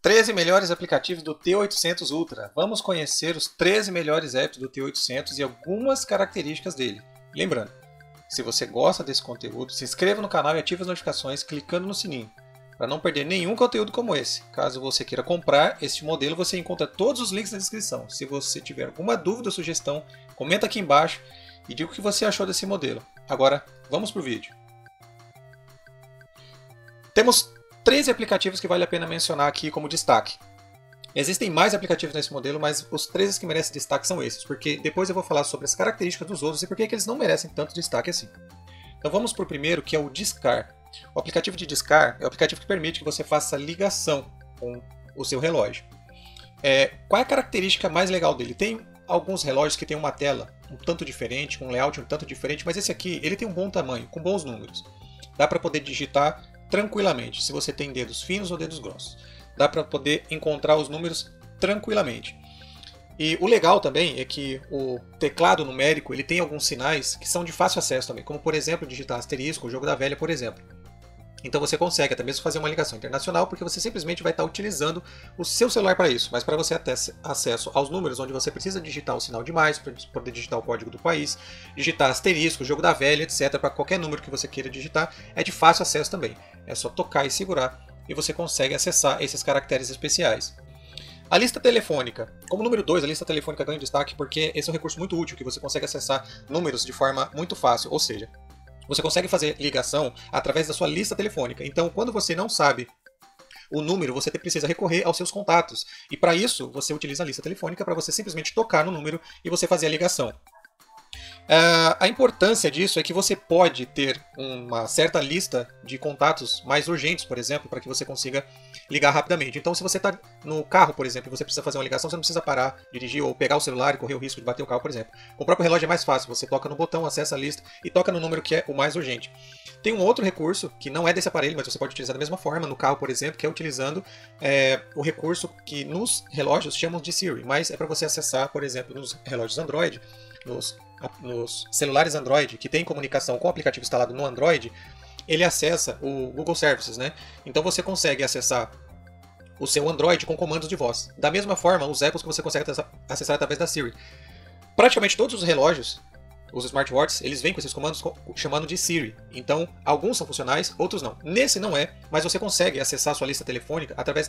13 melhores aplicativos do T800 Ultra. Vamos conhecer os 13 melhores apps do T800 e algumas características dele. Lembrando, se você gosta desse conteúdo, se inscreva no canal e ative as notificações clicando no sininho, para não perder nenhum conteúdo como esse. Caso você queira comprar este modelo, você encontra todos os links na descrição. Se você tiver alguma dúvida ou sugestão, comenta aqui embaixo e diga o que você achou desse modelo. Agora, vamos para o vídeo. Temos 13 aplicativos que vale a pena mencionar aqui como destaque. Existem mais aplicativos nesse modelo, mas os 13 que merecem destaque são esses, porque depois eu vou falar sobre as características dos outros e por que eles não merecem tanto destaque assim. Então vamos para o primeiro, que é o Discar. O aplicativo de Discar é o aplicativo que permite que você faça ligação com o seu relógio. Qual é a característica mais legal dele? Tem alguns relógios que tem uma tela um tanto diferente, com um layout um tanto diferente, mas esse aqui ele tem um bom tamanho, com bons números. Dá para poder digitar tranquilamente, se você tem dedos finos ou dedos grossos. Dá para poder encontrar os números tranquilamente. E o legal também é que o teclado numérico ele tem alguns sinais que são de fácil acesso também, como por exemplo digitar asterisco, o jogo da velha, por exemplo. Então você consegue até mesmo fazer uma ligação internacional, porque você simplesmente vai estar utilizando o seu celular para isso. Mas para você ter acesso aos números, onde você precisa digitar o sinal de mais, para poder digitar o código do país, digitar asterisco, jogo da velha, etc., para qualquer número que você queira digitar, é de fácil acesso também. É só tocar e segurar e você consegue acessar esses caracteres especiais. A lista telefônica. Como número 2, a lista telefônica ganha destaque porque esse é um recurso muito útil, que você consegue acessar números de forma muito fácil, ou seja, você consegue fazer ligação através da sua lista telefônica. Então, quando você não sabe o número, você precisa recorrer aos seus contatos. E para isso, você utiliza a lista telefônica para você simplesmente tocar no número e você fazer a ligação. A importância disso é que você pode ter uma certa lista de contatos mais urgentes, por exemplo, para que você consiga ligar rapidamente. Então, se você está no carro, por exemplo, e você precisa fazer uma ligação, você não precisa parar, dirigir ou pegar o celular e correr o risco de bater o carro, por exemplo. Com o próprio relógio é mais fácil, você toca no botão, acessa a lista e toca no número que é o mais urgente. Tem um outro recurso, que não é desse aparelho, mas você pode utilizar da mesma forma, no carro, por exemplo, que é utilizando o recurso que nos relógios chamam de Siri, mas é para você acessar, por exemplo, nos relógios Android, nos celulares Android, que tem comunicação com o aplicativo instalado no Android, ele acessa o Google Services, né? Então você consegue acessar o seu Android com comandos de voz. Da mesma forma, os Apples que você consegue acessar através da Siri. Praticamente todos os relógios, os smartwatches, eles vêm com esses comandos chamando de Siri. Então, alguns são funcionais, outros não. Nesse não é, mas você consegue acessar a sua lista telefônica através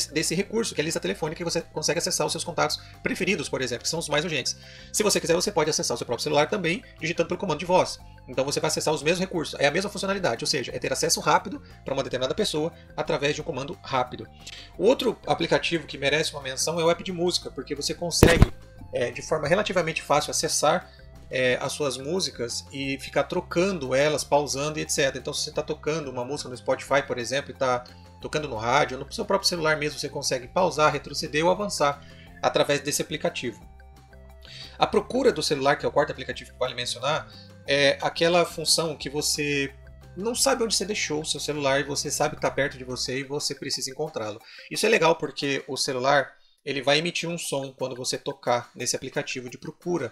desse recurso, que é a lista telefônica, e você consegue acessar os seus contatos preferidos, por exemplo, que são os mais urgentes. Se você quiser, você pode acessar o seu próprio celular também, digitando pelo comando de voz. Então você vai acessar os mesmos recursos. É a mesma funcionalidade, ou seja, é ter acesso rápido para uma determinada pessoa através de um comando rápido. O outro aplicativo que merece uma menção é o app de música, porque você consegue, de forma relativamente fácil, acessar as suas músicas e ficar trocando elas, pausando e etc. Então se você está tocando uma música no Spotify, por exemplo, e está tocando no rádio, no seu próprio celular mesmo, você consegue pausar, retroceder ou avançar através desse aplicativo. A procura do celular, que é o quarto aplicativo que vale mencionar, é aquela função que você não sabe onde você deixou o seu celular e você sabe que está perto de você e você precisa encontrá-lo. Isso é legal porque o celular ele vai emitir um som quando você tocar nesse aplicativo de procura.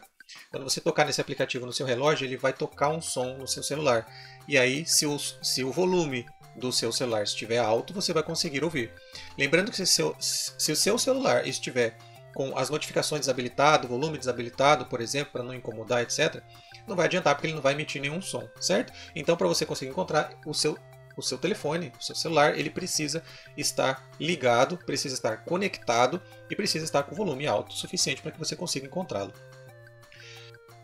Quando você tocar nesse aplicativo no seu relógio, ele vai tocar um som no seu celular. E aí, se o volume do seu celular estiver alto, você vai conseguir ouvir. Lembrando que se o seu celular estiver com as notificações desabilitado, volume desabilitado, por exemplo, para não incomodar, etc., não vai adiantar porque ele não vai emitir nenhum som, certo? Então, para você conseguir encontrar o seu telefone, o seu celular, ele precisa estar ligado, precisa estar conectado e precisa estar com volume alto o suficiente para que você consiga encontrá-lo.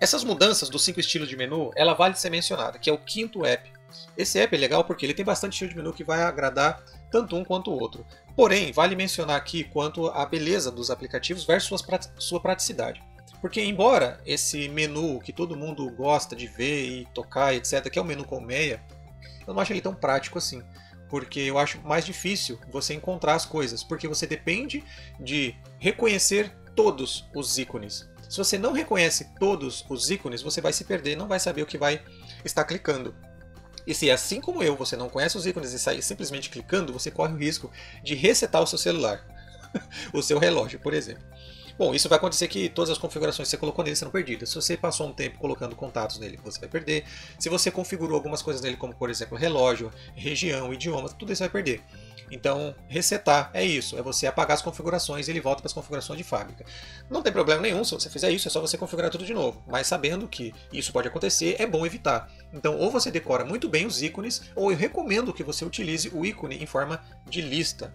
Essas mudanças dos 5 estilos de menu, ela vale ser mencionada, que é o quinto app. Esse app é legal porque ele tem bastante estilo de menu que vai agradar tanto um quanto o outro. Porém, vale mencionar aqui quanto à beleza dos aplicativos versus sua praticidade. Porque embora esse menu que todo mundo gosta de ver e tocar, etc., que é o menu colmeia, eu não acho ele tão prático assim. Porque eu acho mais difícil você encontrar as coisas, porque você depende de reconhecer todos os ícones. Se você não reconhece todos os ícones, você vai se perder, não vai saber o que vai estar clicando. E se assim como eu, você não conhece os ícones e sai simplesmente clicando, você corre o risco de resetar o seu celular, o seu relógio, por exemplo. Bom, isso vai acontecer que todas as configurações que você colocou nele serão perdidas. Se você passou um tempo colocando contatos nele, você vai perder. Se você configurou algumas coisas nele, como por exemplo relógio, região, idioma, tudo isso vai perder. Então, resetar é isso, é você apagar as configurações e ele volta para as configurações de fábrica. Não tem problema nenhum se você fizer isso, é só você configurar tudo de novo, mas sabendo que isso pode acontecer, é bom evitar. Então, ou você decora muito bem os ícones, ou eu recomendo que você utilize o ícone em forma de lista.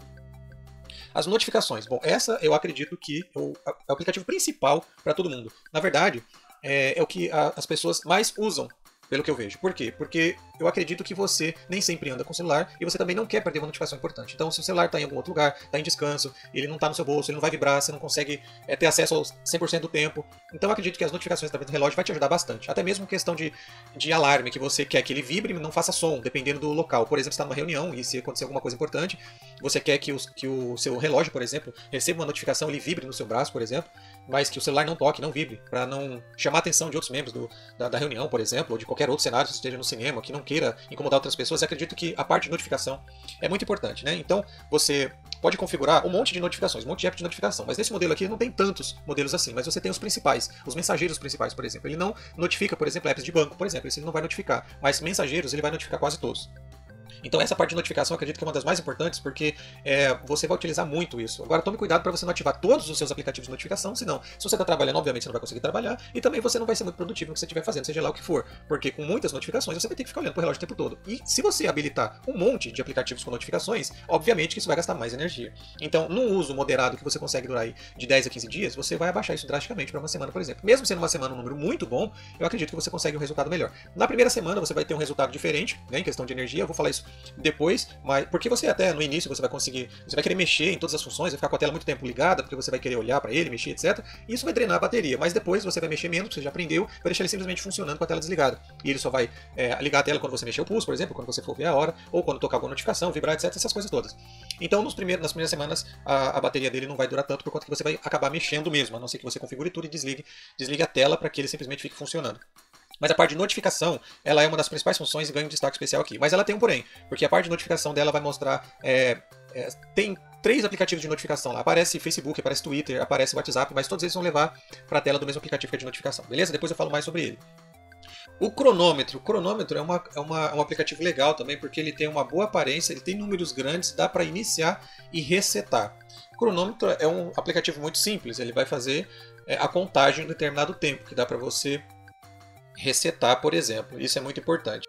As notificações. Bom, essa eu acredito que é o aplicativo principal para todo mundo. Na verdade, é o que as pessoas mais usam, pelo que eu vejo. Por quê? Porque eu acredito que você nem sempre anda com o celular e você também não quer perder uma notificação importante. Então, se o celular está em algum outro lugar, está em descanso, ele não está no seu bolso, ele não vai vibrar, você não consegue ter acesso aos 100% do tempo. Então, eu acredito que as notificações através do relógio vai te ajudar bastante. Até mesmo questão de alarme, que você quer que ele vibre e não faça som, dependendo do local. Por exemplo, você está numa reunião e se acontecer alguma coisa importante, você quer que o seu relógio, por exemplo, receba uma notificação, ele vibre no seu braço, por exemplo, mas que o celular não toque, não vibre, para não chamar a atenção de outros membros da reunião, por exemplo, ou de qualquer outro cenário, se você esteja no cinema, que não queira incomodar outras pessoas. Eu acredito que a parte de notificação é muito importante, né? Então, você pode configurar um monte de notificações, um monte de app de notificação, mas nesse modelo aqui não tem tantos modelos assim, mas você tem os principais, os mensageiros principais, por exemplo. Ele não notifica, por exemplo, apps de banco, por exemplo, esse ele não vai notificar, mas mensageiros ele vai notificar quase todos. Então essa parte de notificação eu acredito que é uma das mais importantes, porque você vai utilizar muito isso. Agora tome cuidado para você não ativar todos os seus aplicativos de notificação, senão, se você está trabalhando, obviamente você não vai conseguir trabalhar, e também você não vai ser muito produtivo no que você estiver fazendo, seja lá o que for, porque com muitas notificações você vai ter que ficar olhando para o relógio o tempo todo. E se você habilitar um monte de aplicativos com notificações, obviamente que isso vai gastar mais energia. Então, num uso moderado que você consegue durar aí de 10 a 15 dias, você vai abaixar isso drasticamente para uma semana, por exemplo. Mesmo sendo uma semana um número muito bom, eu acredito que você consegue um resultado melhor. Na primeira semana você vai ter um resultado diferente, né, em questão de energia, eu vou falar isso depois, mas porque você até no início você vai conseguir, você vai querer mexer em todas as funções, vai ficar com a tela muito tempo ligada, porque você vai querer olhar para ele, mexer, etc. E isso vai drenar a bateria, mas depois você vai mexer menos, porque você já aprendeu, vai deixar ele simplesmente funcionando com a tela desligada. E ele só vai ligar a tela quando você mexer o pulso, por exemplo, quando você for ver a hora, ou quando tocar alguma notificação, vibrar, etc. Essas coisas todas. Então nas primeiras semanas a bateria dele não vai durar tanto, por conta que você vai acabar mexendo mesmo, a não ser que você configure tudo e desligue a tela para que ele simplesmente fique funcionando. Mas a parte de notificação, ela é uma das principais funções e ganha um destaque especial aqui. Mas ela tem um porém, porque a parte de notificação dela vai mostrar... tem 3 aplicativos de notificação lá. Aparece Facebook, aparece Twitter, aparece WhatsApp, mas todos eles vão levar para a tela do mesmo aplicativo que é de notificação. Beleza? Depois eu falo mais sobre ele. O cronômetro. O cronômetro é um aplicativo legal também, porque ele tem uma boa aparência, ele tem números grandes, dá para iniciar e resetar. O cronômetro é um aplicativo muito simples, ele vai fazer a contagem em um determinado tempo, que dá para você resetar, por exemplo. Isso é muito importante.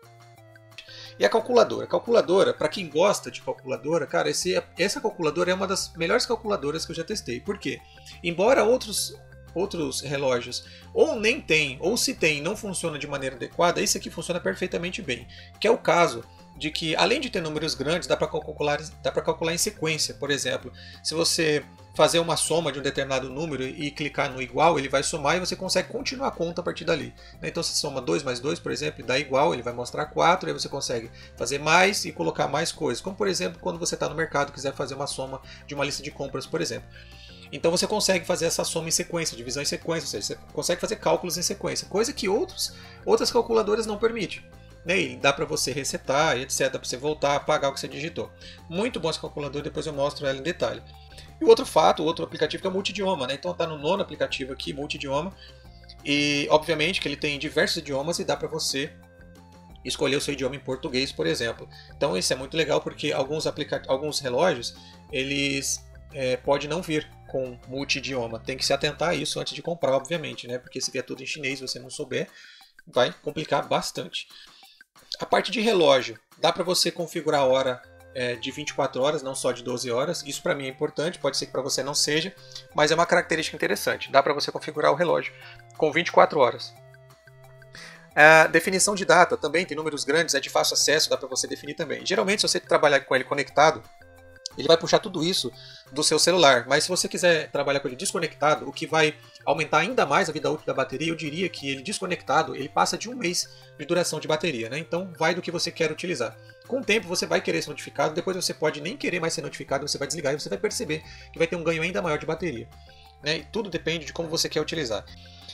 E a calculadora? Calculadora, para quem gosta de calculadora, cara, essa calculadora é uma das melhores calculadoras que eu já testei. Por quê? Embora outros relógios ou nem tem, ou se tem, não funciona de maneira adequada, esse aqui funciona perfeitamente bem. Que é o caso de que, além de ter números grandes, dá para calcular em sequência. Por exemplo, se você fazer uma soma de um determinado número e clicar no igual, ele vai somar e você consegue continuar a conta a partir dali. Então, se soma 2 mais 2, por exemplo, e dá igual, ele vai mostrar 4, aí você consegue fazer mais e colocar mais coisas. Como, por exemplo, quando você está no mercado e quiser fazer uma soma de uma lista de compras, por exemplo. Então você consegue fazer essa soma em sequência, divisão em sequência, ou seja, você consegue fazer cálculos em sequência, coisa que outras calculadoras não permitem. E dá para você resetar e etc, para você voltar a apagar o que você digitou. Muito bom esse calculador, depois eu mostro ela em detalhe. E o outro aplicativo que é o multidioma, né? Então está no 9º aplicativo aqui, multidioma, e obviamente que ele tem diversos idiomas e dá para você escolher o seu idioma em português, por exemplo. Então isso é muito legal porque alguns relógios, eles podem não vir com multidioma. Tem que se atentar a isso antes de comprar, obviamente, né? Porque se vier tudo em chinês e você não souber, vai complicar bastante. A parte de relógio, dá para você configurar a hora de 24 horas, não só de 12 horas. Isso para mim é importante, pode ser que para você não seja, mas é uma característica interessante. Dá para você configurar o relógio com 24 horas. A definição de data também tem números grandes, é de fácil acesso, dá para você definir também. Geralmente, se você trabalhar com ele conectado, ele vai puxar tudo isso do seu celular, mas se você quiser trabalhar com ele desconectado, o que vai aumentar ainda mais a vida útil da bateria, eu diria que ele desconectado, ele passa de 1 mês de duração de bateria, né? Então vai do que você quer utilizar. Com o tempo você vai querer ser notificado, depois você pode nem querer mais ser notificado, você vai desligar e você vai perceber que vai ter um ganho ainda maior de bateria, né? E tudo depende de como você quer utilizar.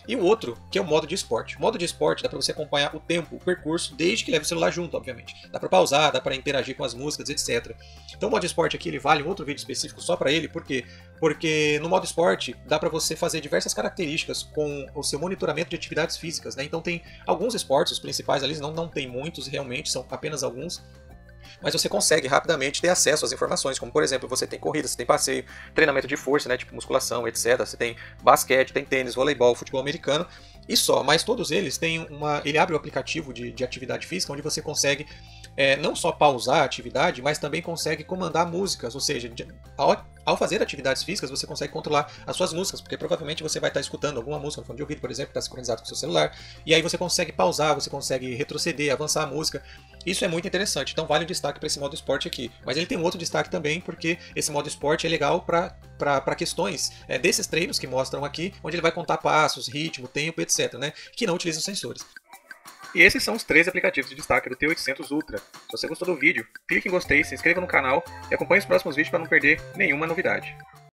E o outro, que é o modo de esporte. O modo de esporte dá para você acompanhar o tempo, o percurso, desde que leve o celular junto, obviamente. Dá para pausar, dá para interagir com as músicas, etc. Então o modo de esporte aqui ele vale um outro vídeo específico só para ele, por quê? Porque no modo esporte dá para você fazer diversas características com o seu monitoramento de atividades físicas, né? Então tem alguns esportes, os principais ali, não tem muitos realmente, são apenas alguns. mas você consegue rapidamente ter acesso às informações, como por exemplo, você tem corrida, você tem passeio, treinamento de força, né, tipo musculação, etc. Você tem basquete, tem tênis, voleibol, futebol americano e só, mas todos eles têm ele abre o aplicativo de atividade física, onde você consegue não só pausar a atividade, mas também consegue comandar músicas, ou seja, ao fazer atividades físicas, você consegue controlar as suas músicas, porque provavelmente você vai estar escutando alguma música no fone de ouvido, por exemplo, que está sincronizado com o seu celular, e aí você consegue pausar, você consegue retroceder, avançar a música. Isso é muito interessante, então vale o destaque para esse modo esporte aqui. Mas ele tem um outro destaque também, porque esse modo esporte é legal para questões desses treinos que mostram aqui, onde ele vai contar passos, ritmo, tempo, etc., né, que não utilizam sensores. E esses são os 13 aplicativos de destaque do T800 Ultra. Se você gostou do vídeo, clique em gostei, se inscreva no canal e acompanhe os próximos vídeos para não perder nenhuma novidade.